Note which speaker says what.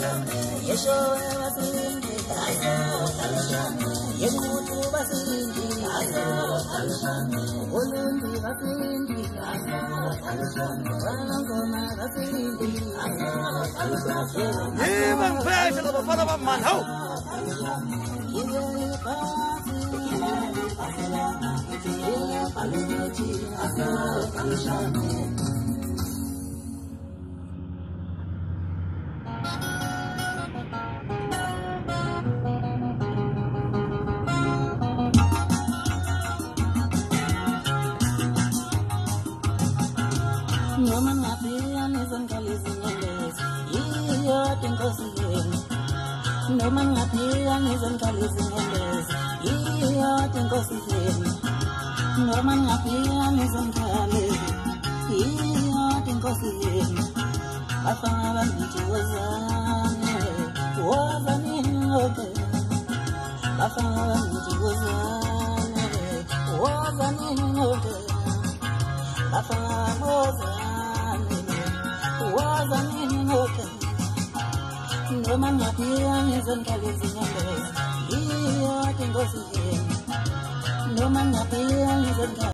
Speaker 1: Yesho Basindi, Yemutu Basindi, Olundi Basindi, Walangoma Basindi,
Speaker 2: Ibang pwede na ba para manhaw?
Speaker 1: No man happy and isn't calling this. You're thinking. No man happy and isn't calling this. You're thinking. No man happy and isn't calling. You're thinking. I found a little was an in I found a little was an in I found was an in no man happy and isn't calling this. No man happy and isn't